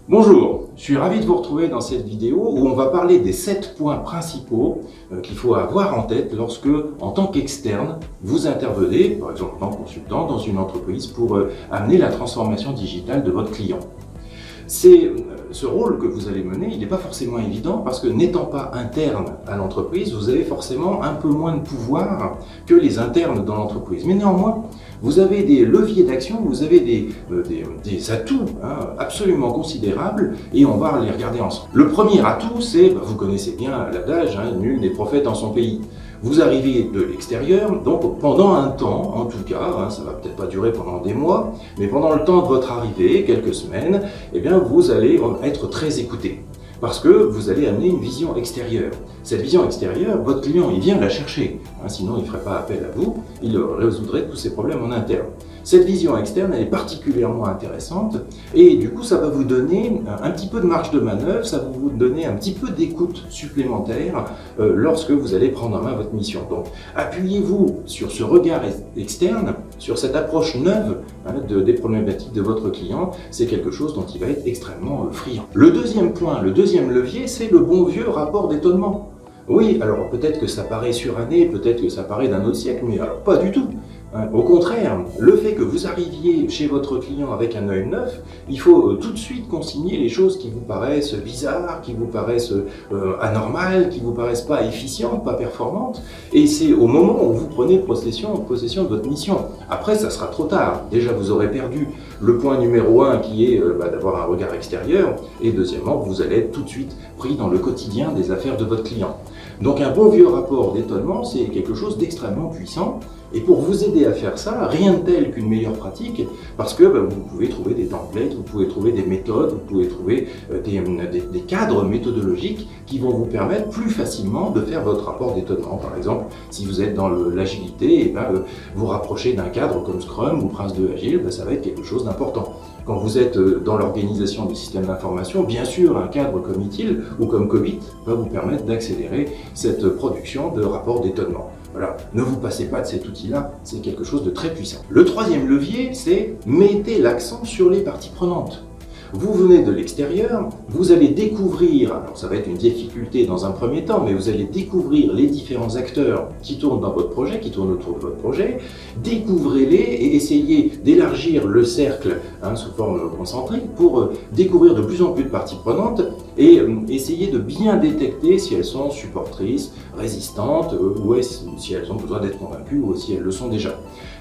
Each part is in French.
Bonjour, je suis ravi de vous retrouver dans cette vidéo où on va parler des 7 points principaux qu'il faut avoir en tête lorsque, en tant qu'externe, vous intervenez, par exemple en tant que consultant, dans une entreprise pour amener la transformation digitale de votre client. Ce rôle que vous allez mener, il n'est pas forcément évident parce que n'étant pas interne à l'entreprise, vous avez forcément un peu moins de pouvoir que les internes dans l'entreprise. Mais néanmoins, vous avez des leviers d'action, vous avez des atouts absolument considérables et on va les regarder ensemble. Le premier atout, c'est, vous connaissez bien l'adage, nul n'est prophète en son pays. Vous arrivez de l'extérieur, donc pendant un temps, en tout cas, ça va peut-être pas durer pendant des mois, mais pendant le temps de votre arrivée, quelques semaines, eh bien vous allez être très écouté. Parce que vous allez amener une vision extérieure. Cette vision extérieure, votre client, il vient la chercher. Sinon, il ne ferait pas appel à vous, il résoudrait tous ses problèmes en interne. Cette vision externe, elle est particulièrement intéressante et du coup, ça va vous donner un petit peu de marge de manœuvre, ça va vous donner un petit peu d'écoute supplémentaire lorsque vous allez prendre en main votre mission. Donc, appuyez-vous sur ce regard externe, sur cette approche neuve des problématiques de votre client. C'est quelque chose dont il va être extrêmement friand. Le deuxième point, le deuxième levier, c'est le bon vieux rapport d'étonnement. Oui, alors peut-être que ça paraît suranné, peut-être que ça paraît d'un autre siècle, mais alors pas du tout. Au contraire, le fait que vous arriviez chez votre client avec un œil neuf, il faut tout de suite consigner les choses qui vous paraissent bizarres, qui vous paraissent anormales, qui vous paraissent pas efficientes, pas performantes. Et c'est au moment où vous prenez possession de votre mission. Après, ça sera trop tard. Déjà, vous aurez perdu le point numéro 1 qui est d'avoir un regard extérieur. Et deuxièmement, vous allez être tout de suite pris dans le quotidien des affaires de votre client. Donc un bon vieux rapport d'étonnement, c'est quelque chose d'extrêmement puissant. Et pour vous aider à faire ça, rien de tel qu'une meilleure pratique, parce que vous pouvez trouver des templates, vous pouvez trouver des méthodes, vous pouvez trouver des cadres méthodologiques qui vont vous permettre plus facilement de faire votre rapport d'étonnement. Par exemple, si vous êtes dans l'agilité, vous rapprochez d'un cadre comme Scrum ou Prince 2 Agile, ça va être quelque chose d'important. Quand vous êtes dans l'organisation des systèmes d'information, bien sûr, un cadre comme ITIL ou comme COBIT va vous permettre d'accélérer cette production de rapports d'étonnement. Voilà, ne vous passez pas de cet outil-là, c'est quelque chose de très puissant. Le troisième levier, c'est mettez l'accent sur les parties prenantes. Vous venez de l'extérieur, vous allez découvrir, alors ça va être une difficulté dans un premier temps, mais vous allez découvrir les différents acteurs qui tournent dans votre projet, qui tournent autour de votre projet, découvrez-les et essayez d'élargir le cercle sous forme concentrique pour découvrir de plus en plus de parties prenantes et essayer de bien détecter si elles sont supportrices, résistantes, ou si elles ont besoin d'être convaincues ou si elles le sont déjà.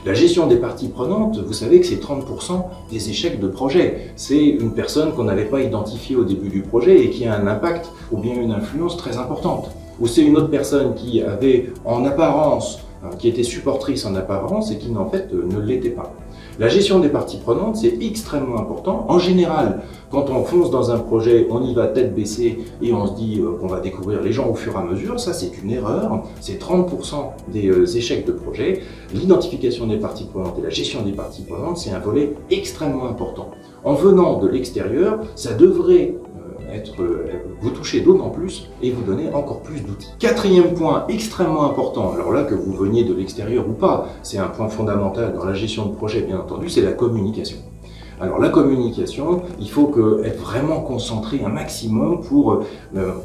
La gestion des parties prenantes, vous savez que c'est 30% des échecs de projet. C'est une personne qu'on n'avait pas identifiée au début du projet et qui a un impact ou bien une influence très importante. Ou c'est une autre personne qui avait en apparence, qui était supportrice en apparence et qui en fait ne l'était pas. La gestion des parties prenantes, c'est extrêmement important. En général, quand on fonce dans un projet, on y va tête baissée et on se dit qu'on va découvrir les gens au fur et à mesure. Ça, c'est une erreur. C'est 30% des échecs de projet. L'identification des parties prenantes et la gestion des parties prenantes, c'est un volet extrêmement important. En venant de l'extérieur, ça devrait vous toucher d'autant plus et vous donner encore plus d'outils. Quatrième point extrêmement important, alors là que vous veniez de l'extérieur ou pas, c'est un point fondamental dans la gestion de projet bien entendu, c'est la communication. Alors la communication, il faut être vraiment concentré un maximum pour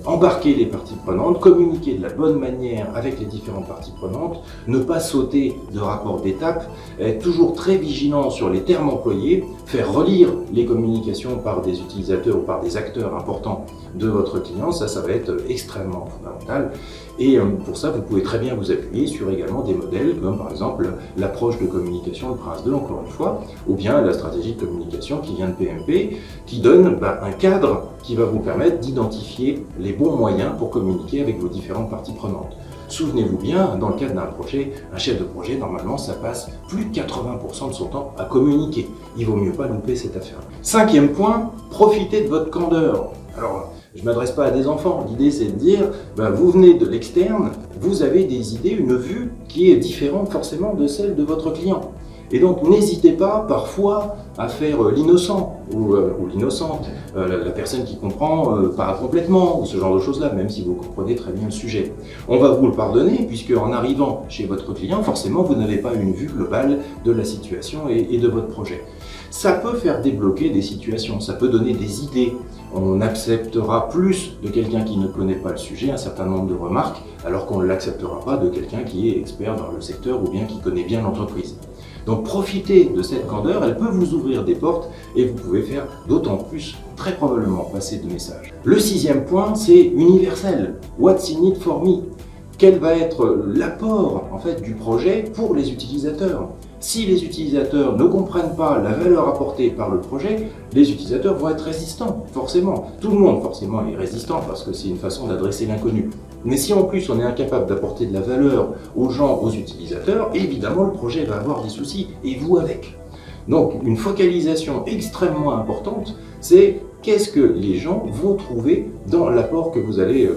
embarquer les parties prenantes, communiquer de la bonne manière avec les différentes parties prenantes, ne pas sauter de rapport d'étape, être toujours très vigilant sur les termes employés, faire relire les communications par des utilisateurs ou par des acteurs importants de votre client, ça va être extrêmement fondamental. Et pour ça, vous pouvez très bien vous appuyer sur également des modèles comme par exemple l'approche de communication de Prince 2, encore une fois, ou bien la stratégie de communication qui vient de PMP, qui donne un cadre qui va vous permettre d'identifier les bons moyens pour communiquer avec vos différentes parties prenantes. Souvenez-vous bien, dans le cadre d'un projet, un chef de projet, normalement, ça passe plus de 80% de son temps à communiquer. Il vaut mieux pas louper cette affaire. Cinquième point, profitez de votre candeur. Alors, je ne m'adresse pas à des enfants, l'idée c'est de dire, vous venez de l'externe, vous avez des idées, une vue qui est différente forcément de celle de votre client. Et donc n'hésitez pas parfois à faire l'innocent ou l'innocente, la personne qui comprend pas complètement, ou ce genre de choses-là, même si vous comprenez très bien le sujet. On va vous le pardonner, puisque en arrivant chez votre client, forcément vous n'avez pas une vue globale de la situation et de votre projet. Ça peut faire débloquer des situations, ça peut donner des idées. On acceptera plus de quelqu'un qui ne connaît pas le sujet un certain nombre de remarques, alors qu'on ne l'acceptera pas de quelqu'un qui est expert dans le secteur ou bien qui connaît bien l'entreprise. Donc profitez de cette candeur, elle peut vous ouvrir des portes et vous pouvez faire d'autant plus, très probablement, passer de messages. Le 6e point, c'est universel. What's in it for me? Quel va être l'apport en fait, du projet pour les utilisateurs? Si les utilisateurs ne comprennent pas la valeur apportée par le projet, les utilisateurs vont être résistants, forcément. Tout le monde, forcément, est résistant parce que c'est une façon d'adresser l'inconnu. Mais si en plus on est incapable d'apporter de la valeur aux gens, aux utilisateurs, évidemment le projet va avoir des soucis, et vous avec. Donc une focalisation extrêmement importante, c'est qu'est-ce que les gens vont trouver dans l'apport que vous allez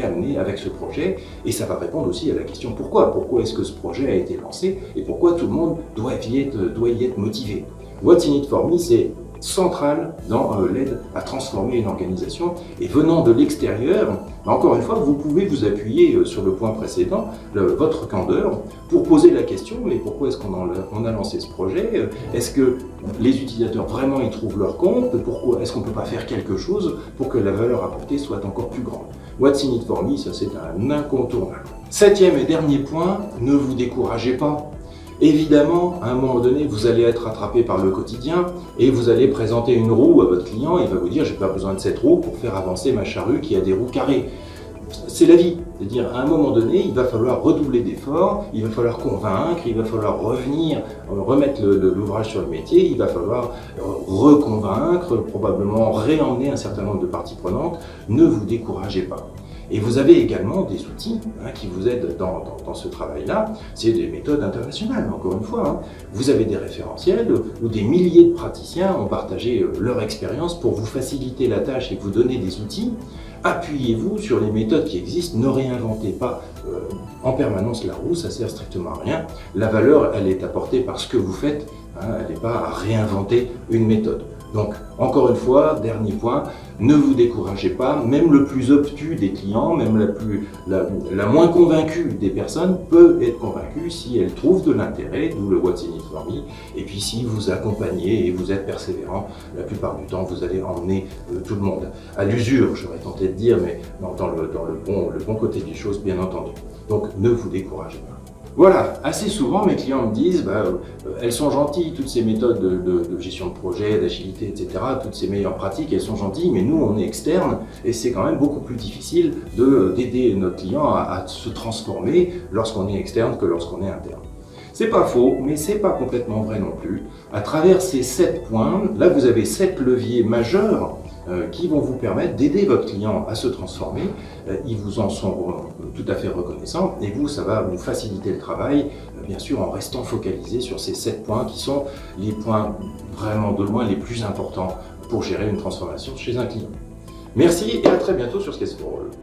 amener avec ce projet. Et ça va répondre aussi à la question pourquoi. Pourquoi est-ce que ce projet a été lancé et pourquoi tout le monde doit y être motivé. What's in it for me, c'est central dans l'aide à transformer une organisation. Et venant de l'extérieur, encore une fois, vous pouvez vous appuyer sur le point précédent, votre candeur, pour poser la question, mais pourquoi est-ce qu'on a lancé ce projet? Est-ce que les utilisateurs vraiment y trouvent leur compte? Pourquoi est-ce qu'on ne peut pas faire quelque chose pour que la valeur apportée soit encore plus grande? What's in it for me, ça c'est un incontournable. 7e et dernier point, ne vous découragez pas. Évidemment, à un moment donné, vous allez être attrapé par le quotidien et vous allez présenter une roue à votre client et il va vous dire « j'ai pas besoin de cette roue pour faire avancer ma charrue qui a des roues carrées ». C'est la vie, c'est-à-dire à un moment donné, il va falloir redoubler d'efforts, il va falloir convaincre, il va falloir revenir, remettre l'ouvrage sur le métier, il va falloir reconvaincre, probablement réemmener un certain nombre de parties prenantes. Ne vous découragez pas. Et vous avez également des outils qui vous aident dans ce travail-là. C'est des méthodes internationales, encore une fois. Vous avez des référentiels où des milliers de praticiens ont partagé leur expérience pour vous faciliter la tâche et vous donner des outils. Appuyez-vous sur les méthodes qui existent, ne réinventez pas en permanence la roue, ça sert strictement à rien. La valeur, elle est apportée par ce que vous faites, elle n'est pas à réinventer une méthode. Donc, encore une fois, dernier point, ne vous découragez pas, même le plus obtus des clients, même la moins convaincue des personnes peut être convaincue si elle trouve de l'intérêt, d'où le What's in it for me. Et puis si vous accompagnez et vous êtes persévérant, la plupart du temps, vous allez emmener tout le monde à l'usure, j'aurais tenté de dire, mais dans le bon côté des choses, bien entendu. Donc, ne vous découragez pas. Voilà, assez souvent mes clients me disent elles sont gentilles, toutes ces méthodes de gestion de projet, d'agilité, etc., toutes ces meilleures pratiques, elles sont gentilles, mais nous on est externe et c'est quand même beaucoup plus difficile d'aider notre client à se transformer lorsqu'on est externe que lorsqu'on est interne. C'est pas faux, mais c'est pas complètement vrai non plus. À travers ces 7 points, là vous avez 7 leviers majeurs qui vont vous permettre d'aider votre client à se transformer. Ils vous en sont tout à fait reconnaissants et vous, ça va vous faciliter le travail, bien sûr en restant focalisé sur ces 7 points qui sont les points vraiment de loin les plus importants pour gérer une transformation chez un client. Merci et à très bientôt sur SCASE4ALL.